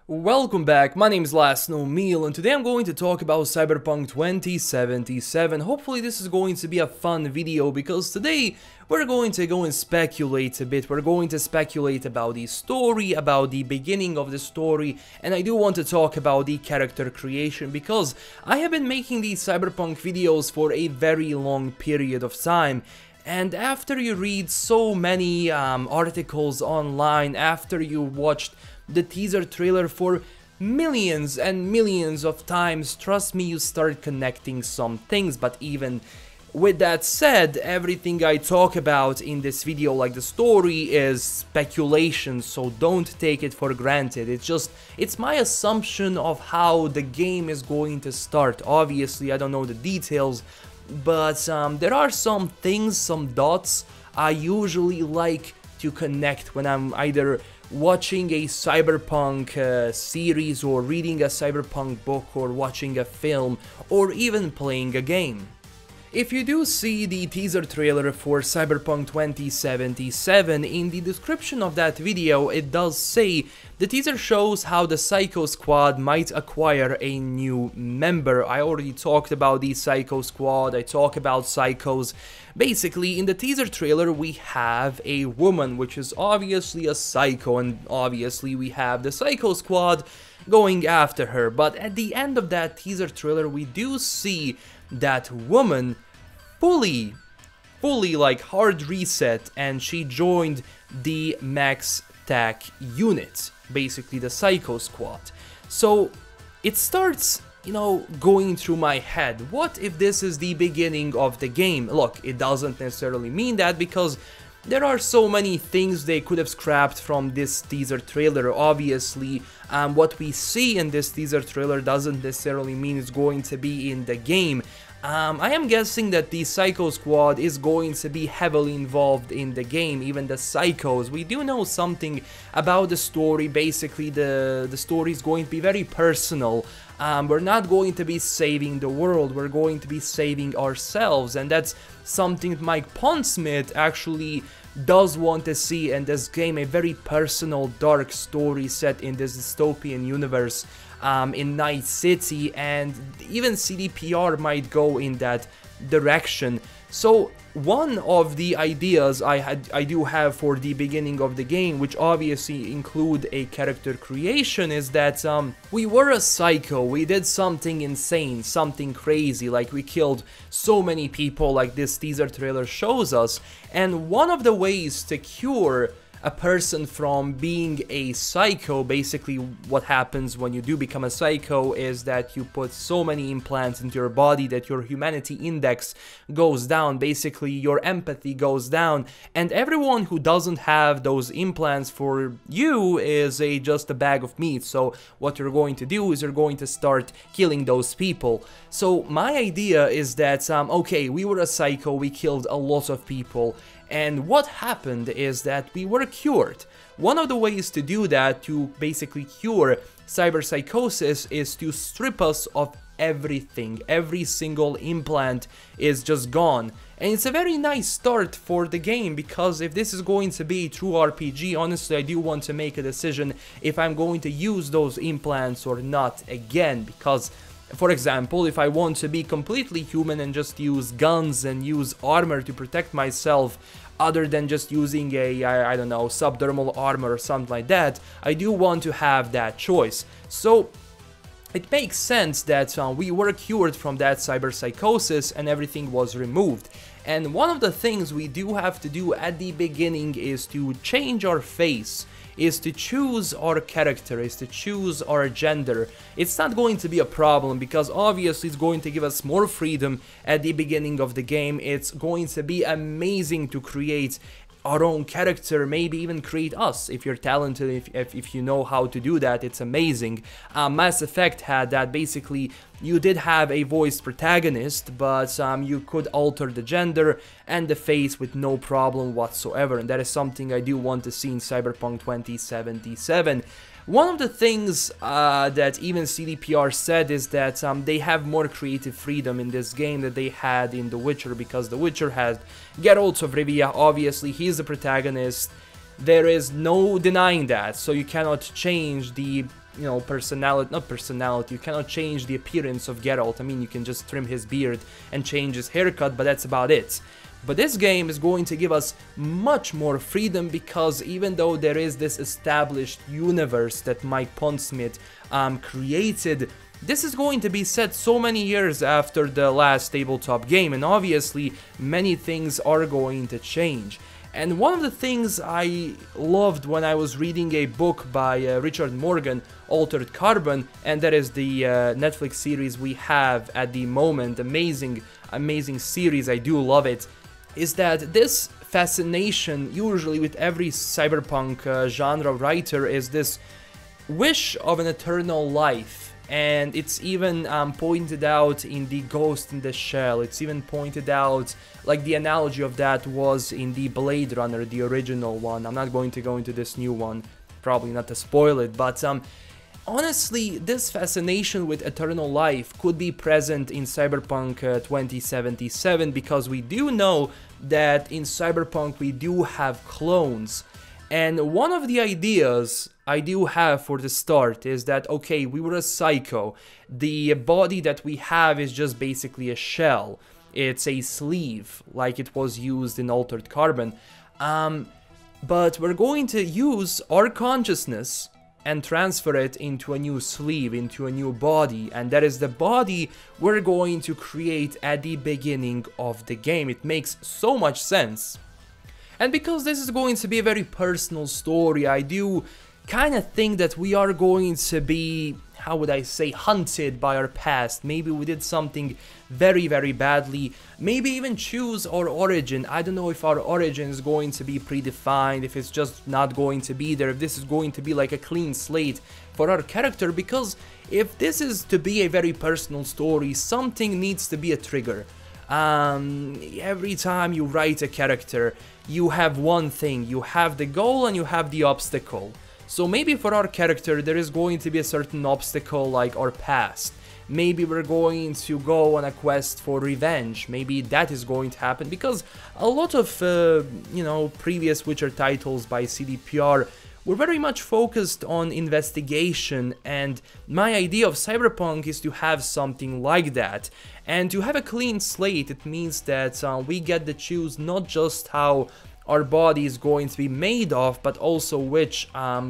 Welcome back, my name is LastKnownMeal and today I'm going to talk about Cyberpunk 2077. Hopefully this is going to be a fun video because today we're going to go and speculate a bit. We're going to speculate about the story, about the beginning of the story, and I do want to talk about the character creation because I have been making these Cyberpunk videos for a very long period of time. And after you read so many articles online, after you watched the teaser trailer for millions and millions of times, trust me, you start connecting some things. But even with that said, everything I talk about in this video, like the story, is speculation, so don't take it for granted. It's my assumption of how the game is going to start. Obviously, I don't know the details, but there are some things, some dots I usually like to connect when I'm either watching a Cyberpunk series or reading a Cyberpunk book or watching a film or even playing a game. If you do see the teaser trailer for Cyberpunk 2077, in the description of that video it does say the teaser shows how the Psycho Squad might acquire a new member. I already talked about the Psycho Squad, I talk about psychos. Basically, in the teaser trailer we have a woman, which is obviously a psycho, and obviously we have the Psycho Squad going after her. But at the end of that teaser trailer we do see that woman fully like hard reset, and she joined the Max Tac unit, basically the Psycho Squad. So it starts, you know, going through my head, what if this is the beginning of the game? Look, it doesn't necessarily mean that because there are so many things they could have scrapped from this teaser trailer. Obviously, what we see in this teaser trailer doesn't necessarily mean it's going to be in the game. I am guessing that the Psycho Squad is going to be heavily involved in the game, even the Psychos. We do know something about the story. Basically, the story is going to be very personal. We're not going to be saving the world, we're going to be saving ourselves, and that's something Mike Pondsmith actually does want to see in this game, a very personal, dark story set in this dystopian universe in Night City, and even CDPR might go in that direction. So one of the ideas I do have for the beginning of the game, which obviously include a character creation, is that we were a psycho, we did something insane, something crazy, like we killed so many people like this teaser trailer shows us, and one of the ways to cure a person from being a psycho, basically what happens when you do become a psycho is that you put so many implants into your body that your humanity index goes down, basically your empathy goes down, and everyone who doesn't have those implants for you is just a bag of meat. So what you're going to do is you're going to start killing those people. So my idea is that, okay, we were a psycho, we killed a lot of people, and what happened is that we were cured. One of the ways to do that, to basically cure cyberpsychosis, is to strip us of everything. Every single implant is just gone. And it's a very nice start for the game, because if this is going to be a true RPG, honestly I do want to make a decision if I'm going to use those implants or not again, because for example, if I want to be completely human and just use guns and use armor to protect myself, other than just using a, I don't know, subdermal armor or something like that, I do want to have that choice. So it makes sense that we were cured from that cyberpsychosis and everything was removed. And one of the things we do have to do at the beginning is to change our face, is to choose our character, is to choose our gender. It's not going to be a problem because obviously it's going to give us more freedom at the beginning of the game. It's going to be amazing to create our own character, maybe even create us. If you're talented, if you know how to do that, it's amazing. Mass Effect had that. Basically, you did have a voiced protagonist, but you could alter the gender and the face with no problem whatsoever, and that is something I do want to see in Cyberpunk 2077. One of the things that even CDPR said is that they have more creative freedom in this game than they had in The Witcher, because The Witcher had Geralt of Rivia. Obviously he's the protagonist, there is no denying that, so you cannot change the you know, personality, not personality, you cannot change the appearance of Geralt. I mean, you can just trim his beard and change his haircut, but that's about it. But this game is going to give us much more freedom, because even though there is this established universe that Mike Pondsmith created, this is going to be set so many years after the last tabletop game, and obviously many things are going to change. And one of the things I loved when I was reading a book by Richard Morgan, Altered Carbon, and that is the Netflix series we have at the moment, amazing series, I do love it, is that this fascination, usually with every cyberpunk genre writer, is this wish of an eternal life. And it's even pointed out in the Ghost in the Shell. It's even pointed out, like the analogy of that was in the Blade Runner, the original one. I'm not going to go into this new one, probably not to spoil it, but honestly, this fascination with eternal life could be present in Cyberpunk 2077, because we do know that in Cyberpunk we do have clones. And one of the ideas I do have for the start is that, okay, we were a psycho. The body that we have is just basically a shell. It's a sleeve, like it was used in Altered Carbon. But we're going to use our consciousness and transfer it into a new sleeve, into a new body, and that is the body we're going to create at the beginning of the game. It makes so much sense. And because this is going to be a very personal story, I do kind of think that we are going to be, how would I say, hunted by our past. Maybe we did something very, very badly. Maybe even choose our origin. I don't know if our origin is going to be predefined, if it's just not going to be there, if this is going to be like a clean slate for our character, because if this is to be a very personal story, something needs to be a trigger. Every time you write a character, you have one thing, you have the goal and you have the obstacle. So maybe for our character there is going to be a certain obstacle, like our past. Maybe we're going to go on a quest for revenge. Maybe that is going to happen, because a lot of, you know, previous Witcher titles by CDPR were very much focused on investigation, and my idea of Cyberpunk is to have something like that. And to have a clean slate, it means that we get to choose not just how our body is going to be made of, but also which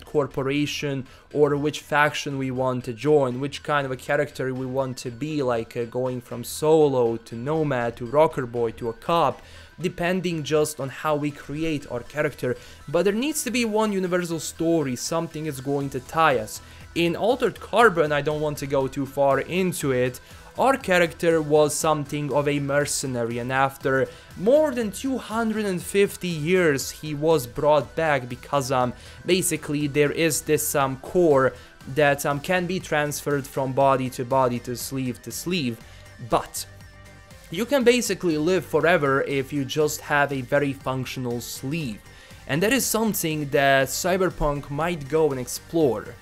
corporation or which faction we want to join, which kind of a character we want to be, like going from solo to nomad to rocker boy to a cop, depending just on how we create our character. But there needs to be one universal story, something is going to tie us. In Altered Carbon, I don't want to go too far into it, our character was something of a mercenary, and after more than 250 years he was brought back because basically there is this core that can be transferred from body to sleeve, but you can basically live forever if you just have a very functional sleeve. And that is something that Cyberpunk might go and explore.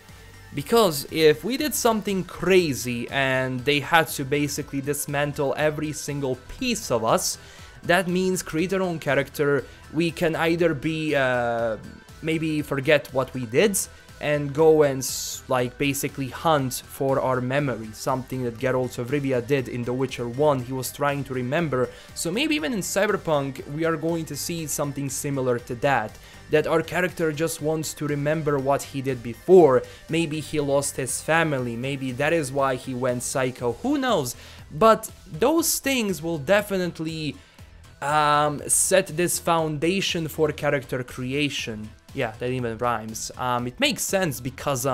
Because if we did something crazy and they had to basically dismantle every single piece of us, that means create our own character. We can either be, maybe forget what we did and go and like basically hunt for our memory, something that Geralt of Rivia did in The Witcher 1, he was trying to remember. So maybe even in Cyberpunk we are going to see something similar to that our character just wants to remember what he did before. Maybe he lost his family, maybe that is why he went psycho, who knows. But those things will definitely set this foundation for character creation. Yeah, that even rhymes. It makes sense because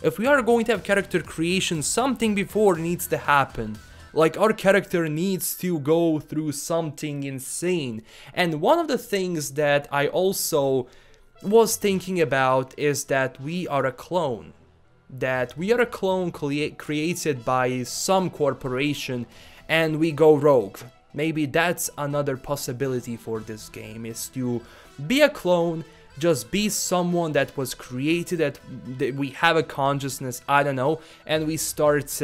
if we are going to have character creation, something before needs to happen. Like, our character needs to go through something insane. And one of the things that I also was thinking about is that we are a clone. That we are a clone created by some corporation and we go rogue. Maybe that's another possibility for this game, is to be a clone, just be someone that was created, that we have a consciousness, I don't know, and we start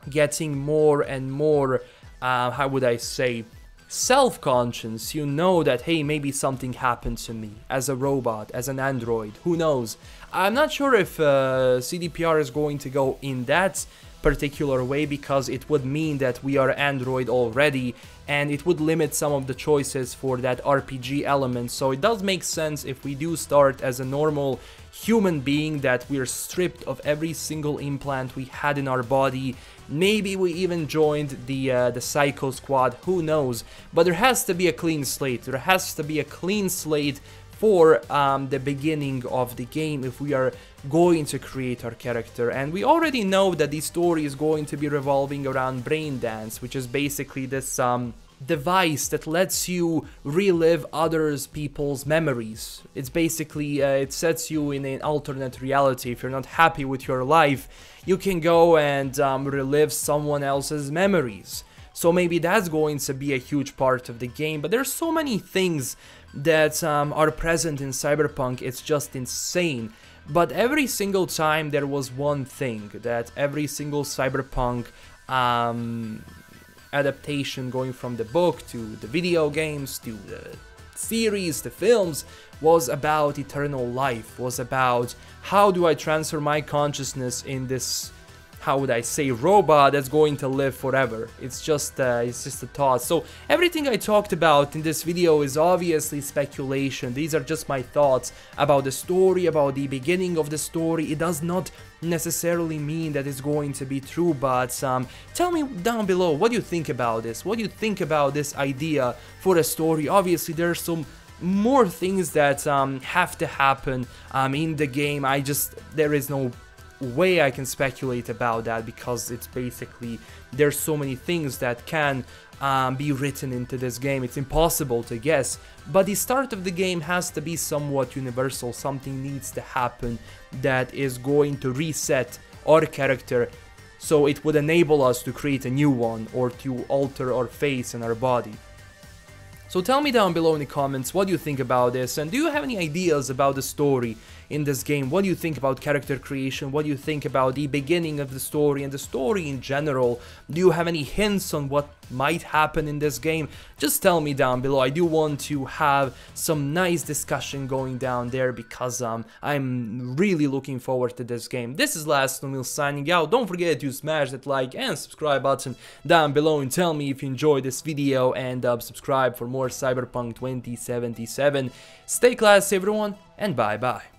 getting more and more, how would I say, self-conscious, you know that, hey, maybe something happened to me as a robot, as an android, who knows. I'm not sure if CDPR is going to go in that particular way, because it would mean that we are android already, and it would limit some of the choices for that RPG element. So it does make sense if we do start as a normal human being, that we're stripped of every single implant we had in our body. Maybe we even joined the Psycho Squad, who knows. But there has to be a clean slate. There has to be a clean slate for the beginning of the game if we are going to create our character. And we already know that the story is going to be revolving around brain dance, which is basically this device that lets you relive others people's memories. It's basically it sets you in an alternate reality. If you're not happy with your life, you can go and relive someone else's memories. So maybe that's going to be a huge part of the game. But there's so many things that are present in Cyberpunk, it's just insane. But every single time there was one thing that every single Cyberpunk adaptation, going from the book to the video games to the series, the films, was about eternal life, was about how do I transfer my consciousness in this, how would I say, robot that's going to live forever. It's just a thought. So everything I talked about in this video is obviously speculation. These are just my thoughts about the story, about the beginning of the story. It does not necessarily mean that it's going to be true, but tell me down below, what do you think about this? What do you think about this idea for a story? Obviously there's some more things that have to happen in the game. There is no way I can speculate about that, because it's basically, there's so many things that can be written into this game. It's impossible to guess, but the start of the game has to be somewhat universal. Something needs to happen that is going to reset our character, so it would enable us to create a new one or to alter our face and our body. So tell me down below in the comments, what do you think about this, and do you have any ideas about the story in this game? What do you think about character creation? What do you think about the beginning of the story and the story in general? Do you have any hints on what might happen in this game? Just tell me down below. I do want to have some nice discussion going down there, because I'm really looking forward to this game. This is LastKnownMeal signing out. Don't forget to smash that like and subscribe button down below, and tell me if you enjoyed this video, and subscribe for more Cyberpunk 2077. Stay classy everyone, and bye bye.